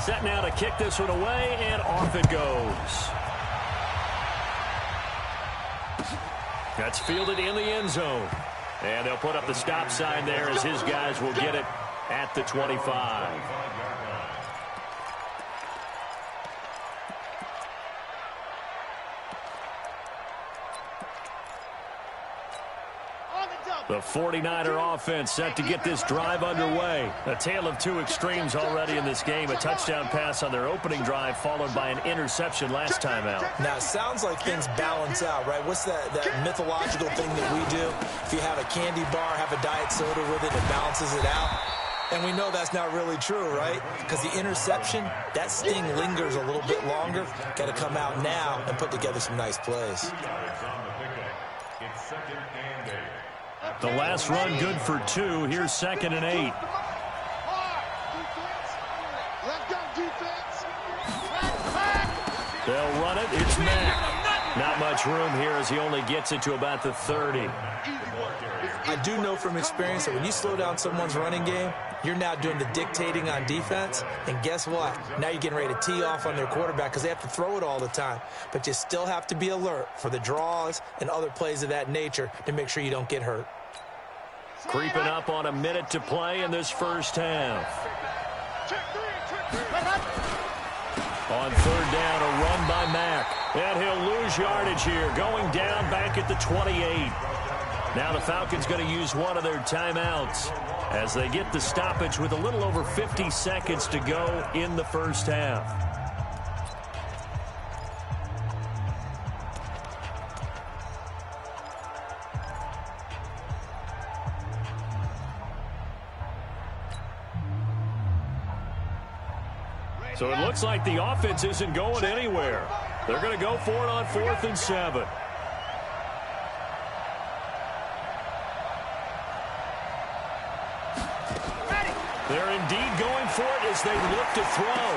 Set now to kick this one away, and off it goes. That's fielded in the end zone. And they'll put up the stop sign there as his guys will get it at the 25. The 49er offense set to get this drive underway. A tale of two extremes already in this game. A touchdown pass on their opening drive followed by an interception last time out. Now, it sounds like things balance out, right? What's that mythological thing that we do? If you have a candy bar, have a diet soda with it, it balances it out. And we know that's not really true, right? Because the interception, that sting lingers a little bit longer. Got to come out now and put together some nice plays. The last run good for 2. Here's 2nd and 8. They'll run it. It's Mack. Not much room here as he only gets it to about the 30. I do know from experience that when you slow down someone's running game, you're now doing the dictating on defense. And guess what? Now you're getting ready to tee off on their quarterback because they have to throw it all the time. But you still have to be alert for the draws and other plays of that nature to make sure you don't get hurt. Creeping up on a minute to play in this first half. On 3rd down, a run by Mack. And he'll lose yardage here, going down back at the 28. Now the Falcons going to use one of their timeouts as they get the stoppage with a little over 50 seconds to go in the first half. So it looks like the offense isn't going anywhere. They're going to go for it on 4th and 7. They're indeed going for it as they look to throw.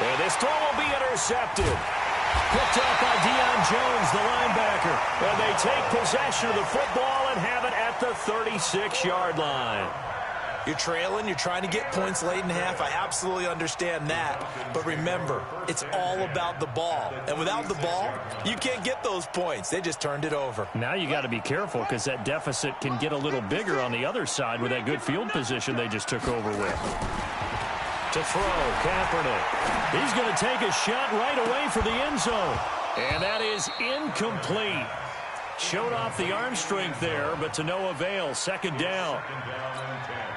And this throw will be intercepted. Picked up by Deion Jones, the linebacker. And they take possession of the football and have it at the 36-yard line. You're trailing, you're trying to get points late in half. I absolutely understand that. But remember, it's all about the ball. And without the ball, you can't get those points. They just turned it over. Now you got to be careful because that deficit can get a little bigger on the other side with that good field position they just took over with. To throw, Kaepernick. He's going to take a shot right away for the end zone. And that is incomplete. Showed off the arm strength there, but to no avail. 2nd down.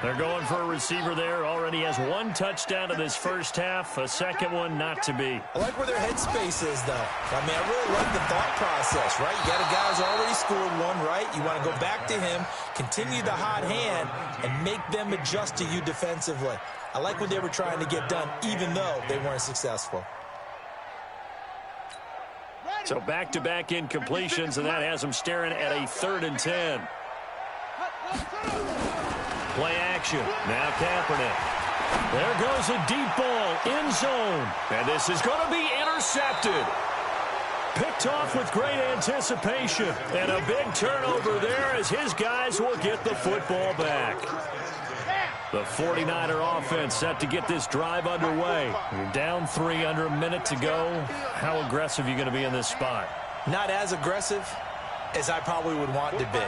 They're going for a receiver there. Already has 1 touchdown in this first half. A second one not to be. I like where their headspace is, though. I mean, I really like the thought process, right? You got a guy who's already scored 1, right? You want to go back to him, continue the hot hand, and make them adjust to you defensively. I like what they were trying to get done, even though they weren't successful. So back-to-back incompletions, and that has them staring at a 3rd and 10. Play action. Now Kaepernick. There goes a deep ball, end zone. And this is going to be intercepted. Picked off with great anticipation. And a big turnover there as his guys will get the football back. The 49er offense set to get this drive underway. You're down 3 under a minute to go. How aggressive are you going to be in this spot? Not as aggressive as I probably would want to be.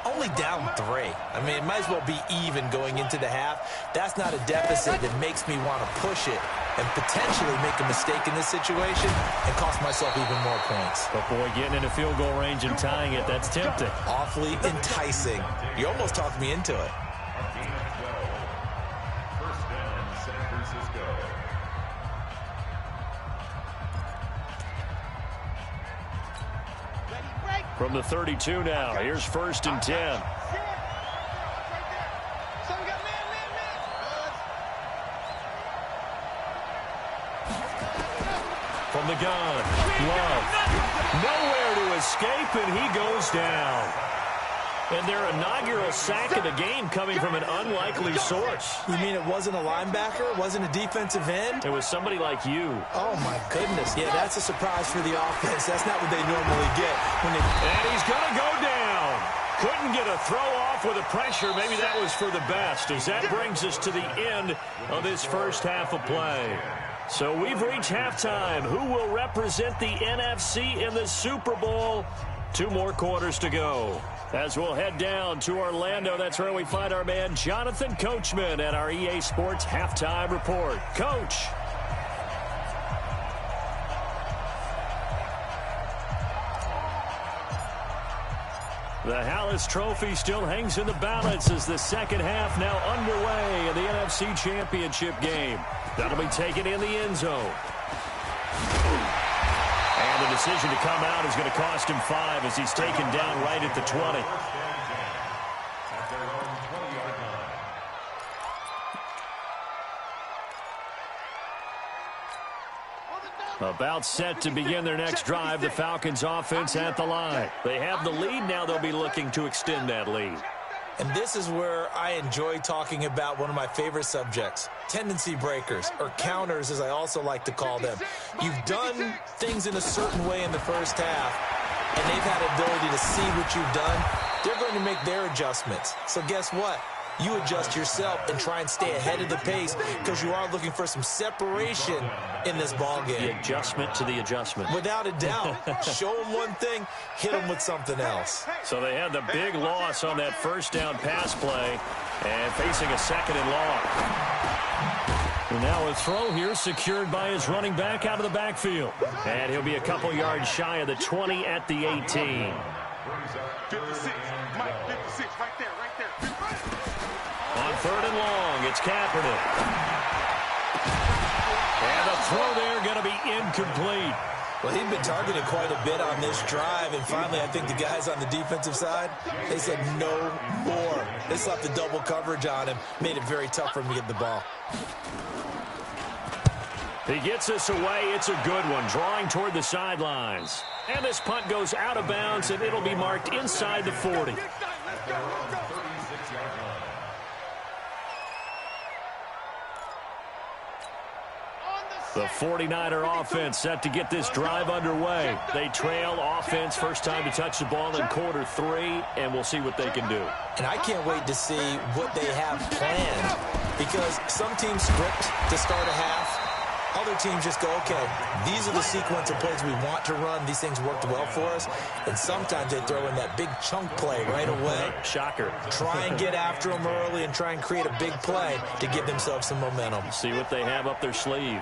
Only down 3. I mean, it might as well be even going into the half. That's not a deficit that makes me want to push it and potentially make a mistake in this situation and cost myself even more points. But, boy, getting into field goal range and tying it, that's tempting. Awfully enticing. You almost talked me into it. From the 32 now, here's 1st and 10. From the gun, Love. Nowhere to escape, and he goes down. And their inaugural sack of the game coming from an unlikely source. You mean it wasn't a linebacker? It wasn't a defensive end? It was somebody like you. Oh, my goodness. Yeah, that's a surprise for the offense. That's not what they normally get. And he's going to go down. Couldn't get a throw off with the pressure. Maybe that was for the best, as that brings us to the end of this first half of play. So we've reached halftime. Who will represent the NFC in the Super Bowl? 2 more quarters to go. As we'll head down to Orlando, that's where we find our man Jonathan Coachman at our EA Sports Halftime Report. Coach. The Hallis Trophy still hangs in the balance as the second half now underway in the NFC Championship game. That'll be taken in the end zone. And the decision to come out is going to cost him 5 as he's taken down right at the 20. About set to begin their next drive, the Falcons offense at the line. They have the lead. Now they'll be looking to extend that lead. And this is where I enjoy talking about one of my favorite subjects, tendency breakers, or counters as I also like to call them. You've done things in a certain way in the first half, and they've had the ability to see what you've done. They're going to make their adjustments. So guess what? You adjust yourself and try and stay ahead of the pace because you are looking for some separation in this ball game. The adjustment to the adjustment. Without a doubt. Show them one thing, hit them with something else. So they had the big loss on that first down pass play and facing a second and long. And now a throw here secured by his running back out of the backfield. And he'll be a couple yards shy of the 20 at the 18. 56, Mike, 56, right there. On 3rd and long, it's Kaepernick. And the throw there going to be incomplete. Well, he'd been targeted quite a bit on this drive, and finally I think the guys on the defensive side, they said no more. They slapped the double coverage on him, made it very tough for him to get the ball. He gets this away. It's a good one, drawing toward the sidelines. And this punt goes out of bounds, and it'll be marked inside the 40. The 49er offense set to get this drive underway. They trail offense, first time to touch the ball in quarter 3, and we'll see what they can do. And I can't wait to see what they have planned because some teams script to start a half. Other teams just go, okay, these are the sequence of plays we want to run. These things worked well for us. And sometimes they throw in that big chunk play right away. Shocker. Try and get after them early and try and create a big play to give themselves some momentum. See what they have up their sleeve.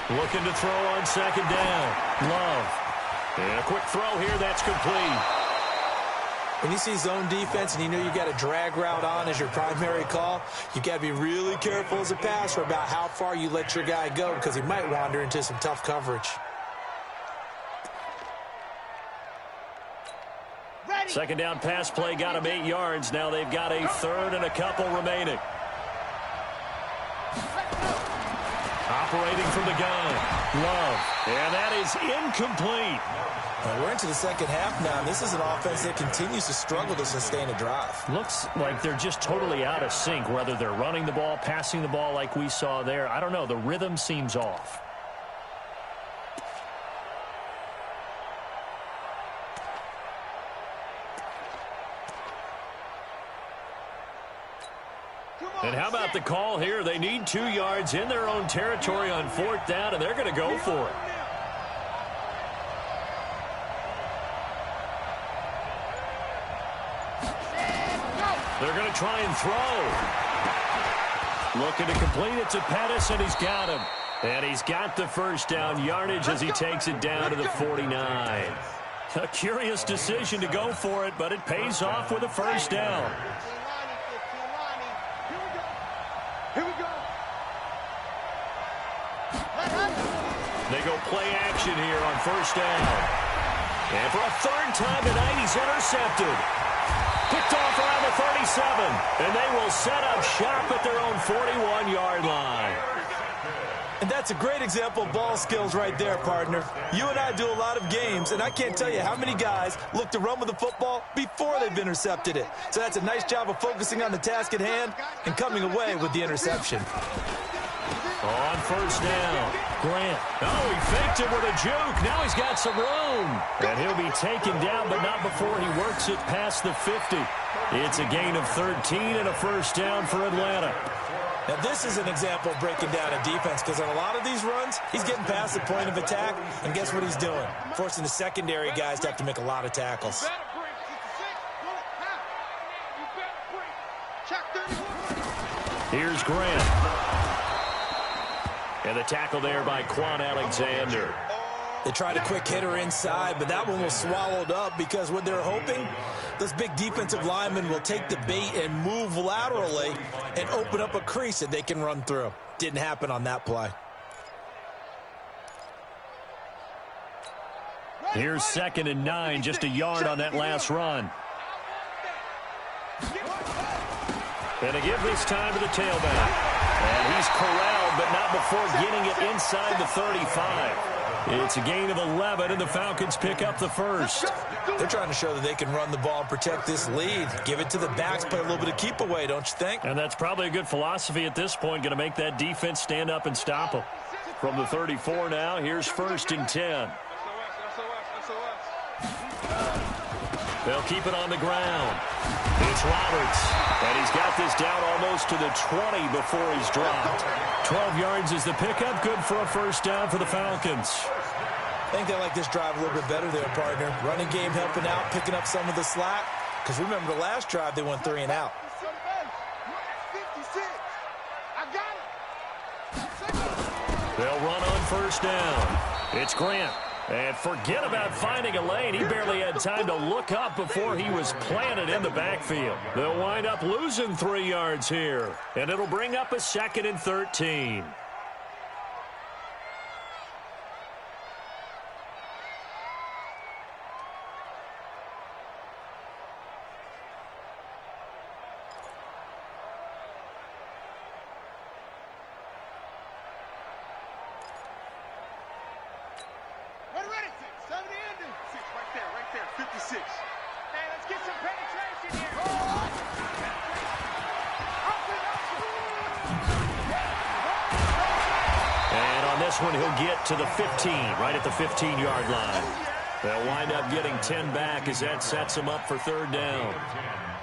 Looking to throw on second down. Love. And a quick throw here. That's complete. When you see zone defense and you know you got a drag route on as your primary call, you got to be really careful as a passer about how far you let your guy go because he might wander into some tough coverage. Second down pass play got him 8 yards. Now they've got a 3rd and a couple remaining. Operating from the gun. Love. And that is incomplete. We're into the second half now, and this is an offense that continues to struggle to sustain a drive. Looks like they're just totally out of sync, whether they're running the ball, passing the ball like we saw there. I don't know. The rhythm seems off. And how about the call here? They need 2 yards in their own territory on 4th down, and they're going to go for it. They're going to try and throw. Looking to complete it to Pettis, and he's got him. And he's got the first down yardage as he takes it down to the 49. A curious decision to go for it, but it pays off with a first down. They go play action here on first down. And for a 3rd time tonight, he's intercepted. Picked off around the 37. And they will set up shop at their own 41-yard line. And that's a great example of ball skills right there, partner. You and I do a lot of games, and I can't tell you how many guys look to run with the football before they've intercepted it. So that's a nice job of focusing on the task at hand and coming away with the interception. On first down, Grant. Oh, he faked it with a juke. Now he's got some room. And he'll be taken down, but not before he works it past the 50. It's a gain of 13 and a first down for Atlanta. Now, this is an example of breaking down a defense because on a lot of these runs, he's getting past the point of attack, and guess what he's doing? Forcing the secondary guys to have to make a lot of tackles. Here's Grant. And the tackle there by Quan Alexander. They tried a quick hitter inside, but that one was swallowed up because what they're hoping, those big defensive linemen will take the bait and move laterally and open up a crease that they can run through. Didn't happen on that play. Here's 2nd and 9, just a yard on that last run. And they give this time to the tailback. And he's corralled, but not before getting it inside the 35. It's a gain of 11, and the Falcons pick up the first. They're trying to show that they can run the ball and protect this lead. Give it to the backs, play a little bit of keep away, don't you think? And that's probably a good philosophy at this point, going to make that defense stand up and stop them. From the 34 now, here's 1st and 10. They'll keep it on the ground. It's Roberts, and he's got this down almost to the 20 before he's dropped. 12 yards is the pickup, good for a first down for the Falcons. I think they like this drive a little bit better there, partner. Running game helping out, picking up some of the slack. Because remember the last drive, they went 3 and out. They'll run on first down. It's Grant. And forget about finding a lane. He barely had time to look up before he was planted in the backfield. They'll wind up losing 3 yards here. And it'll bring up a 2nd and 13. One he'll get to the 15, right at the 15-yard line. They'll wind up getting 10 back as that sets him up for 3rd down.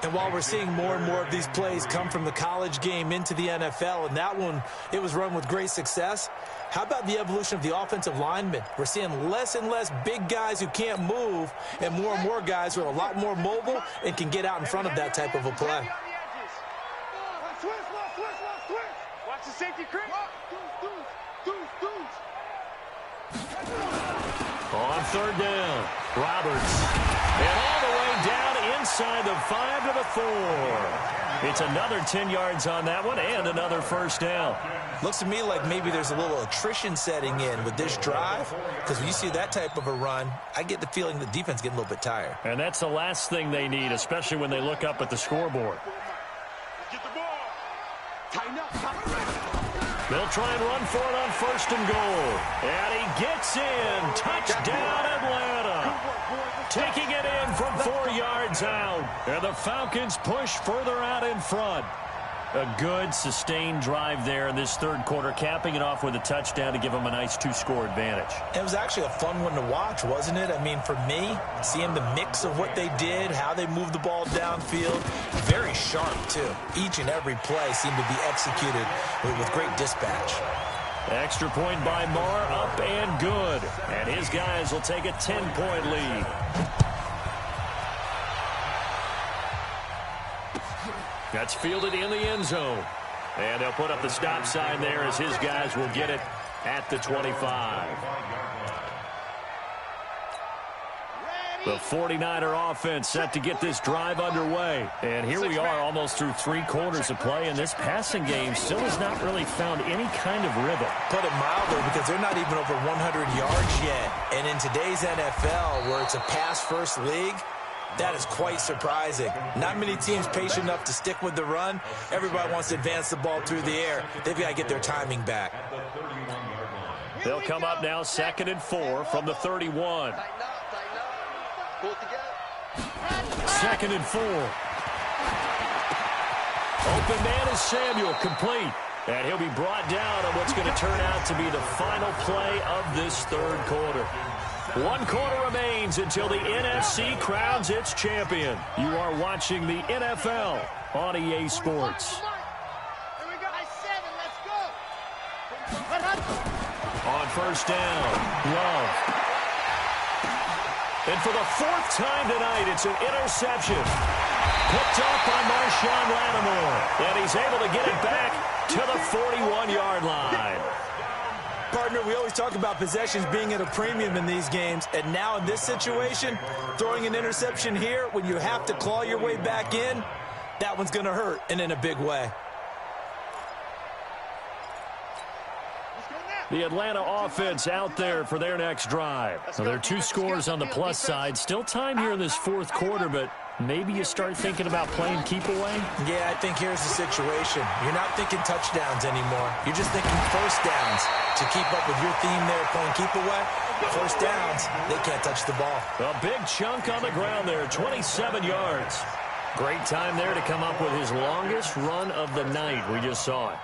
And while we're seeing more and more of these plays come from the college game into the NFL, and that one, it was run with great success, how about the evolution of the offensive linemen? We're seeing less and less big guys who can't move and more guys who are a lot more mobile and can get out in front of that type of a play. Watch the safety creep. On 3rd down, Roberts. And all the way down inside the 5 to the 4. It's another 10 yards on that one and another first down. Looks to me like maybe there's a little attrition setting in with this drive, because when you see that type of a run, I get the feeling the defense getting a little bit tired. And that's the last thing they need, especially when they look up at the scoreboard. Get the ball. Tighten up. They'll try and run for it on 1st and goal. And he gets in. Touchdown, Atlanta. Taking it in from 4 yards out. And the Falcons push further out in front. A good, sustained drive there in this 3rd quarter, capping it off with a touchdown to give them a nice 2-score advantage. It was actually a fun one to watch, wasn't it? I mean, for me, seeing the mix of what they did, how they moved the ball downfield, very sharp, too. Each and every play seemed to be executed with great dispatch. Extra point by Marr, up and good. And his guys will take a 10-point lead. That's fielded in the end zone. And they'll put up the stop sign there as his guys will get it at the 25. The 49er offense set to get this drive underway. And here we are almost through 3 quarters of play, and this passing game still has not really found any kind of rhythm. Put it mildly, because they're not even over 100 yards yet. And in today's NFL, where it's a pass-first league, that is quite surprising. Not many teams patient enough to stick with the run. Everybody wants to advance the ball through the air. They've got to get their timing back. They'll come up now 2nd and 4 from the 31. 2nd and 4. Open man is Samuel, complete. And he'll be brought down on what's going to turn out to be the final play of this third quarter. 1 quarter remains until the NFC crowns its champion. You are watching the NFL on EA Sports. On first down, Love. And for the 4th time tonight, it's an interception. Picked up by Marshawn Lattimore. And he's able to get it back to the 41-yard line. Partner, we always talk about possessions being at a premium in these games. And now in this situation, throwing an interception here when you have to claw your way back in, that one's going to hurt, and in a big way. The Atlanta offense out there for their next drive. Now, there are 2 scores on the plus side. Still time here in this 4th quarter, but maybe you start thinking about playing keep away? Yeah, I think here's the situation. You're not thinking touchdowns anymore. You're just thinking first downs. To keep up with your theme there, playing keep away, first downs, they can't touch the ball. A big chunk on the ground there, 27 yards. Great time there to come up with his longest run of the night. We just saw it.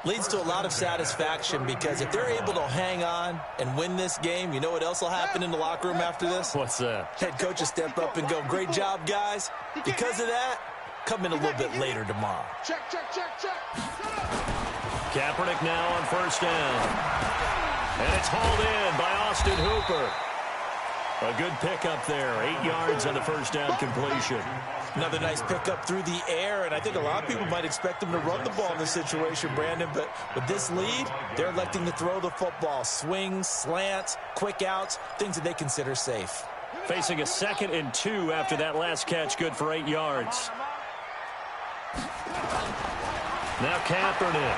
Leads to a lot of satisfaction because if they're able to hang on and win this game, you know what else will happen in the locker room after this? What's that? Head coach will step up and go, great job, guys. Because of that, come in a little bit later tomorrow. Check. Kaepernick now on first down. And it's hauled in by Austin Hooper. A good pickup there. 8 yards on the first down completion. Another nice pickup through the air, and I think a lot of people might expect them to run the ball in this situation, Brandon, but with this lead, they're electing to throw the football. Swings, slants, quick outs, things that they consider safe. Facing a 2nd and 2 after that last catch, good for 8 yards. Now Kaepernick.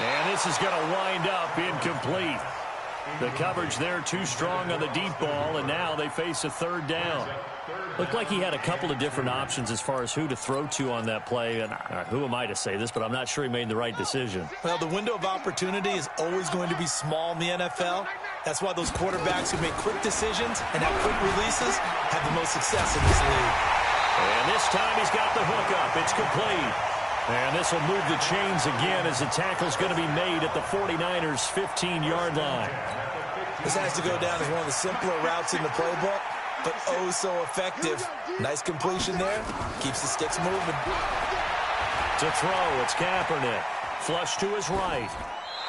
And this is going to wind up incomplete. The coverage there too strong on the deep ball, and now they face a 3rd down. Looked like he had a couple of different options as far as who to throw to on that play. And who am I to say this, but I'm not sure he made the right decision. Well, the window of opportunity is always going to be small in the NFL. That's why those quarterbacks who make quick decisions and have quick releases have the most success in this league. And this time he's got the hook up. It's complete. And this will move the chains again as the tackle's going to be made at the 49ers' 15-yard line. This has to go down as one of the simpler routes in the playbook, but oh so effective. Nice completion there. Keeps the sticks moving. To throw, it's Kaepernick. Flush to his right.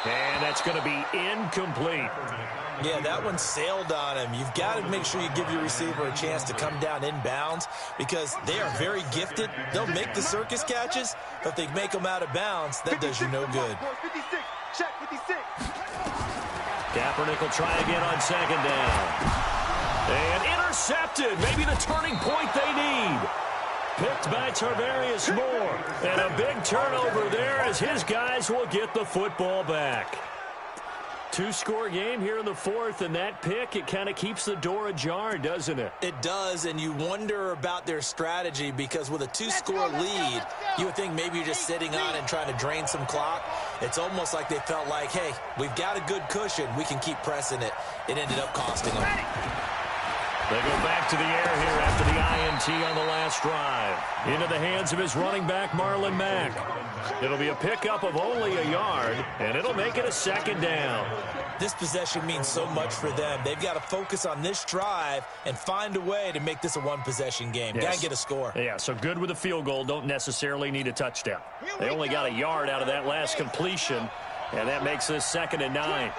And that's going to be incomplete. Yeah, that one sailed on him. You've got to make sure you give your receiver a chance to come down inbounds because they are very gifted. They'll make the circus catches, but if they make them out of bounds, that does you no good. 56. Check 56. Kaepernick will try again on 2nd down. And intercepted. Maybe the turning point they need. Picked by Tarvarius Moore. And a big turnover there as his guys will get the football back. 2-score game here in the 4th, and that pick, it kind of keeps the door ajar, doesn't it? It does, and you wonder about their strategy because with a 2-score lead, you would think maybe you're just sitting on and trying to drain some clock. It's almost like they felt like, hey, we've got a good cushion. We can keep pressing it. It ended up costing them. They go back to the air here after the INT on the last drive. Into the hands of his running back, Marlon Mack. It'll be a pickup of only a yard, and it'll make it a 2nd down. This possession means so much for them. They've got to focus on this drive and find a way to make this a one-possession game. Yes. Got to get a score. Yeah, so good with a field goal. Don't necessarily need a touchdown. They only got a yard out of that last completion, and that makes this 2nd and 9.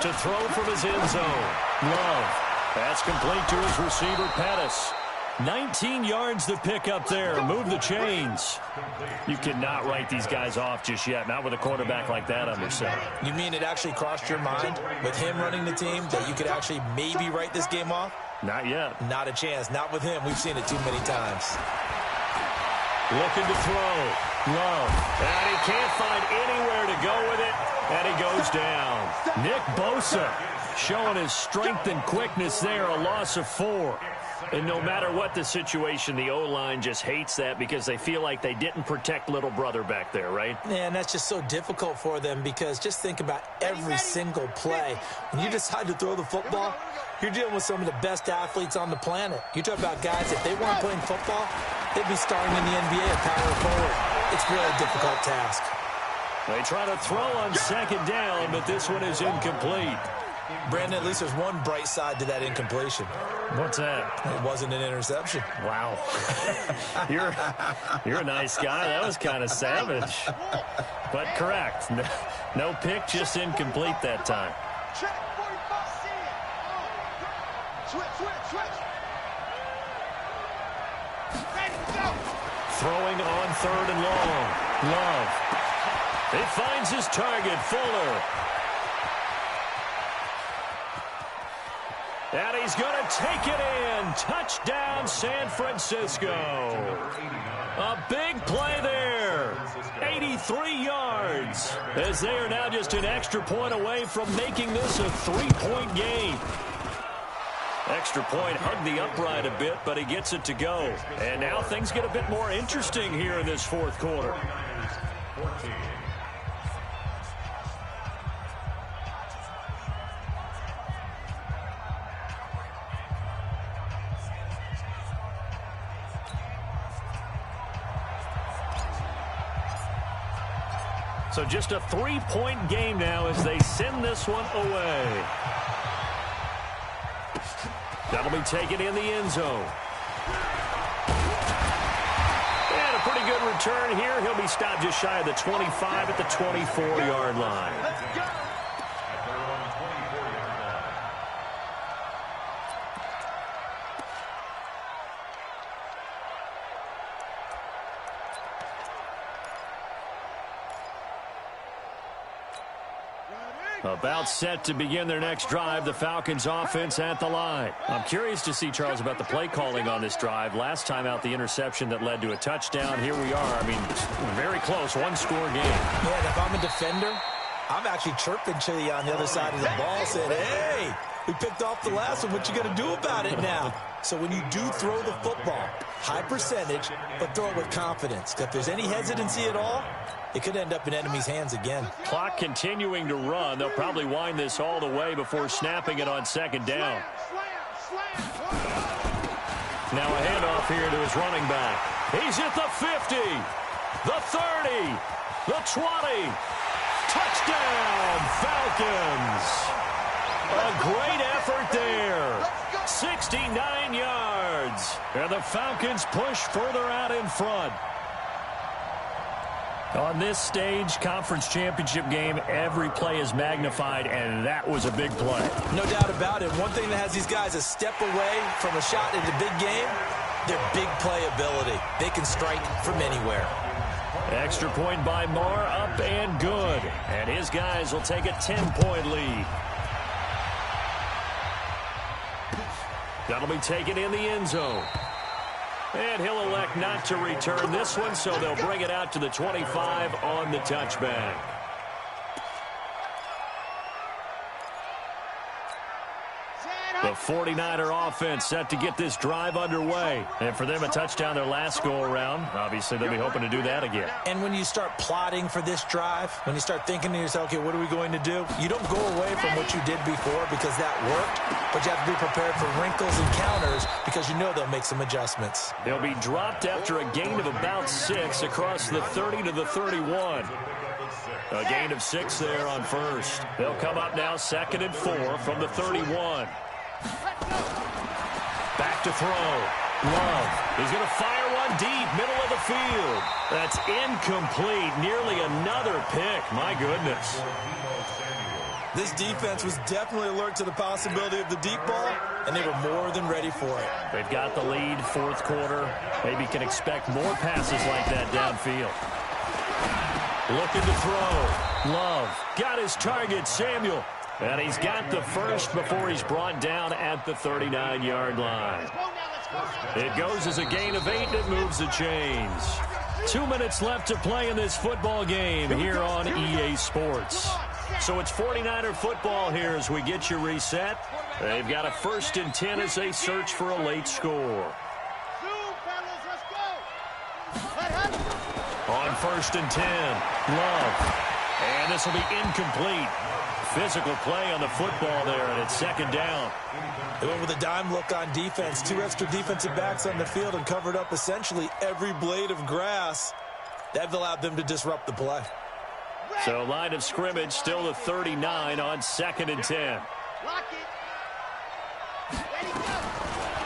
To throw from his end zone. Love. That's complete to his receiver, Pettis. 19 yards to pick up there. Move the chains. You cannot write these guys off just yet. Not with a quarterback like that under center. You mean it actually crossed your mind with him running the team that you could actually maybe write this game off? Not yet. Not a chance. Not with him. We've seen it too many times. Looking to throw. Love. And he can't find anywhere to go with it. And he goes down. Nick Bosa showing his strength and quickness there. A loss of 4. And no matter what the situation, the O-line just hates that because they feel like they didn't protect little brother back there, right? Yeah, and that's just so difficult for them because just think about every single play. When you decide to throw the football, you're dealing with some of the best athletes on the planet. You talk about guys, if they weren't playing football, they'd be starting in the NBA at power forward. It's really a difficult task. They try to throw on second down, but this one is incomplete. Brandon, at least there's one bright side to that incompletion. What's that? It wasn't an interception. Wow. You're a nice guy. That was kind of savage. But correct. No pick, just incomplete that time. Throwing on third and long. Love. He finds his target, Fuller. And he's going to take it in. Touchdown, San Francisco. A big play there. 83 yards. As they are now just an extra point away from making this a 3-point game. Extra point hugged the upright a bit, but he gets it to go. And now things get a bit more interesting here in this fourth quarter. So just a 3-point game now as they send this one away. That'll be taken in the end zone. And a pretty good return here. He'll be stopped just shy of the 25 at the 24-yard line. About set to begin their next drive, the Falcons offense at the line. I'm curious to see, Charles, about the play calling on this drive. Last time out, the interception that led to a touchdown. Here we are. I mean, very close, one-score game. Yeah, and if I'm a defender, I'm actually chirping to you on the other side of the ball, saying, hey, we picked off the last one. What you going to do about it now? So when you do throw the football, high percentage, but throw it with confidence. If there's any hesitancy at all, it could end up in enemy's hands again. Clock continuing to run. They'll probably wind this all the way before snapping it on second down. Now a handoff here to his running back. He's at the 50, the 30, the 20. Touchdown, Falcons. A great effort there. 69 yards. And the Falcons push further out in front. On this stage, conference championship game, every play is magnified, and that was a big play. No doubt about it. One thing that has these guys a step away from a shot in the big game, their big play ability. They can strike from anywhere. Extra point by Marr, up and good. And his guys will take a 10-point lead. That'll be taken in the end zone. And he'll elect not to return this one, so they'll bring it out to the 25 on the touchback. The 49er offense set to get this drive underway. And for them, a touchdown their last go-around. Obviously, they'll be hoping to do that again. And when you start plotting for this drive, when you start thinking to yourself, okay, what are we going to do? You don't go away from what you did before because that worked, but you have to be prepared for wrinkles and counters because you know they'll make some adjustments. They'll be dropped after a gain of about 6 across the 30 to the 31. A gain of 6 there on first. They'll come up now 2nd and 4 from the 31. Back to throw. Love. He's going to fire one deep, middle of the field. That's incomplete. Nearly another pick. My goodness. This defense was definitely alert to the possibility of the deep ball, and they were more than ready for it. They've got the lead, fourth quarter. Maybe can expect more passes like that downfield. Looking to throw. Love. Got his target, Samuel. And he's got the first before he's brought down at the 39-yard line. It goes as a gain of 8 that moves the chains. 2 minutes left to play in this football game here on EA Sports. So it's 49er football here as we get you reset. They've got a 1st and 10 as they search for a late score. On 1st and 10, Love. And this will be incomplete. Physical play on the football there, and it's 2nd down. They went with a dime look on defense. 2 extra defensive backs on the field and covered up essentially every blade of grass. That allowed them to disrupt the play. So line of scrimmage still the 39 on 2nd and 10.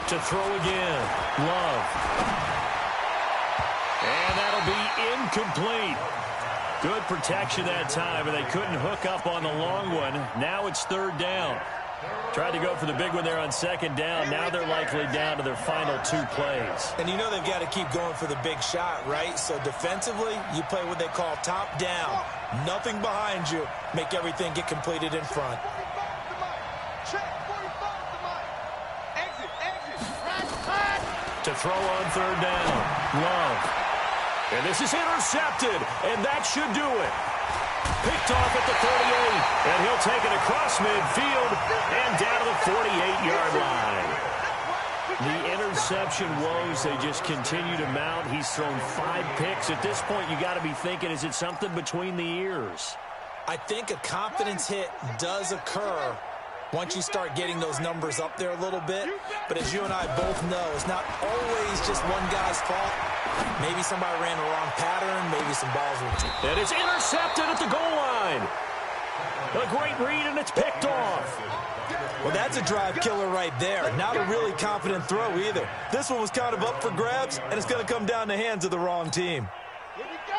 To throw again, Love. And that'll be incomplete. Good protection that time, and they couldn't hook up on the long one. Now it's 3rd down. Tried to go for the big one there on 2nd down. Now they're likely down to their final 2 plays. And you know they've got to keep going for the big shot, right? So defensively, you play what they call top down. Nothing behind you. Make everything get completed in front. To throw on 3rd down, Love. And this is intercepted, and that should do it. Picked off at the 38, and he'll take it across midfield and down to the 48-yard line. The interception woes, they just continue to mount. He's thrown 5 picks. At this point, you got to be thinking, is it something between the ears? I think a confidence hit does occur once you start getting those numbers up there a little bit. But as you and I both know, it's not always just one guy's fault. Maybe somebody ran the wrong pattern. Maybe some balls were... And it's intercepted at the goal line. A great read, and it's picked off. Well, that's a drive killer right there. Not a really confident throw either. This one was kind of up for grabs, and it's going to come down in the hands of the wrong team.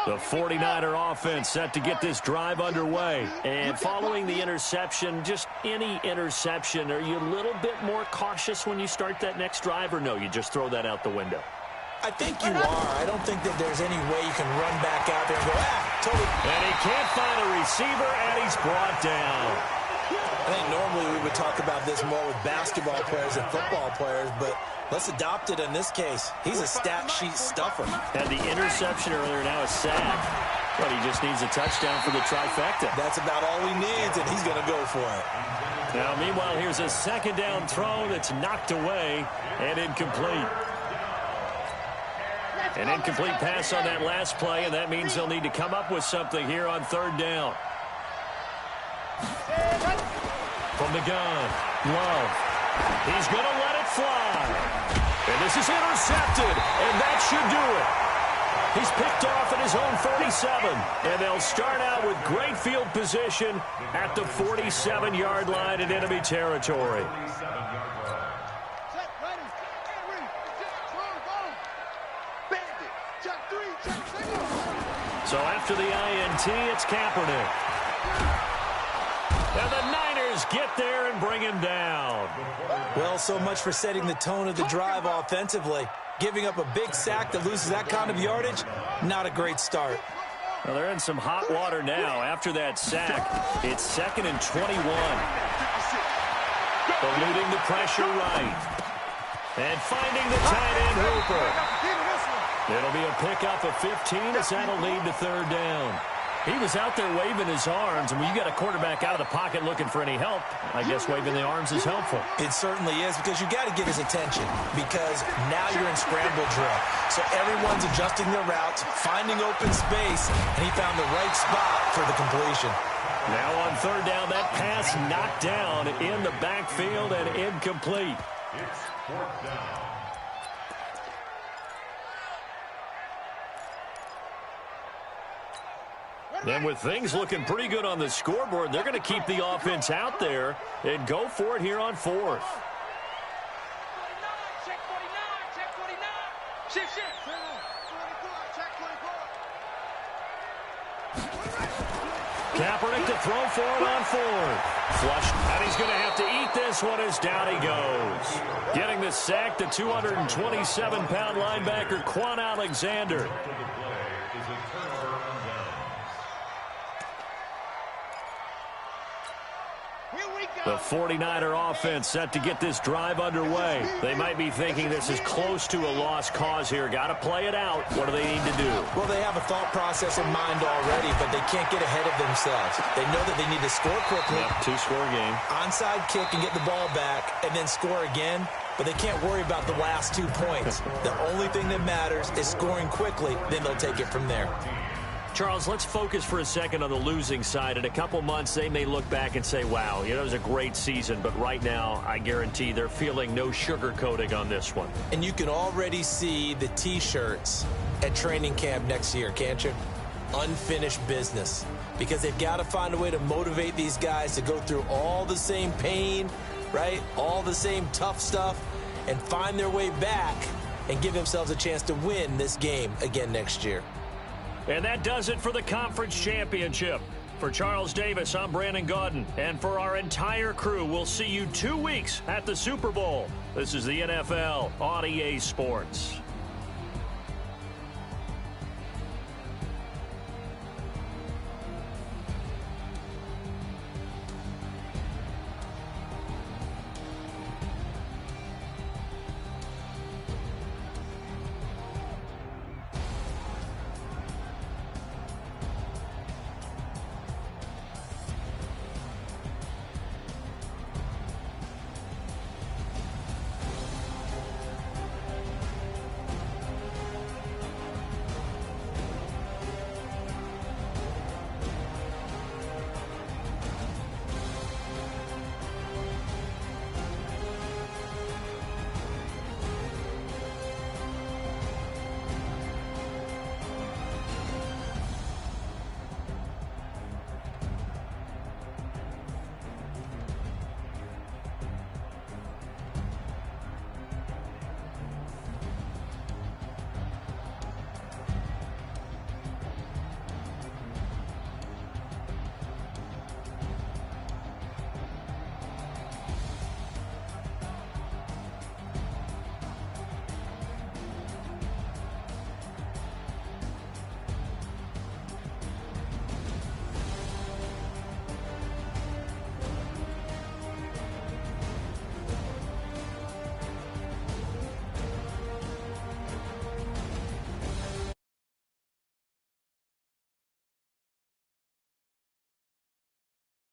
The 49er offense set to get this drive underway. And following the interception, just any interception, are you a little bit more cautious when you start that next drive, or no, you just throw that out the window? I think you are. I don't think that there's any way you can run back out there and go, totally. And he can't find a receiver, and he's brought down. I think normally we would talk about this more with basketball players and football players, but let's adopt it in this case. He's a stat sheet stuffer. Had the interception earlier, now a sack. But he just needs a touchdown for the trifecta. That's about all he needs, and he's going to go for it. Now, meanwhile, here's a 2nd down throw that's knocked away and incomplete. An incomplete pass on that last play, and that means they'll need to come up with something here on 3rd down. From the gun, Love. He's going to let it fly. And this is intercepted, and that should do it. He's picked off at his own 47, and they'll start out with great field position at the 47-yard line in enemy territory. So after the INT, it's Kaepernick. And the Niners get there and bring him down. Well, so much for setting the tone of the drive offensively. Giving up a big sack that loses that kind of yardage, not a great start. Well, they're in some hot water now. After that sack, it's 2nd and 21. Eluding the pressure right. And finding the tight end Hooper. It'll be a pickup of 15 as that'll lead to 3rd down. He was out there waving his arms, and when you got a quarterback out of the pocket looking for any help, I guess waving the arms is helpful. It certainly is, because you got to get his attention, because now you're in scramble drill. So everyone's adjusting their routes, finding open space, and he found the right spot for the completion. Now on 3rd down, that pass knocked down in the backfield and incomplete. It's 4th down. And with things looking pretty good on the scoreboard, they're going to keep the offense out there and go for it here on 4th. Check 49, check 49. Shift. Kaepernick to throw for it on 4th. Flush, and he's going to have to eat this one as down he goes. Getting the sack, the 227-pound linebacker, Quan Alexander. The 49er offense set to get this drive underway. They might be thinking this is close to a lost cause here. Got to play it out. What do they need to do? Well, they have a thought process in mind already, but they can't get ahead of themselves. They know that they need to score quickly. Yep, two-score game. Onside kick and get the ball back and then score again. But they can't worry about the last 2 points. The only thing that matters is scoring quickly. Then they'll take it from there. Charles, let's focus for a second on the losing side. In a couple months, they may look back and say, wow, it was a great season. But right now, I guarantee they're feeling no sugarcoating on this one. And you can already see the T-shirts at training camp next year, can't you? Unfinished business. Because they've got to find a way to motivate these guys to go through all the same pain, right? All the same tough stuff, and find their way back and give themselves a chance to win this game again next year. And that does it for the conference championship. For Charles Davis, I'm Brandon Gaudin. And for our entire crew, we'll see you 2 weeks at the Super Bowl. This is the NFL on EA Sports.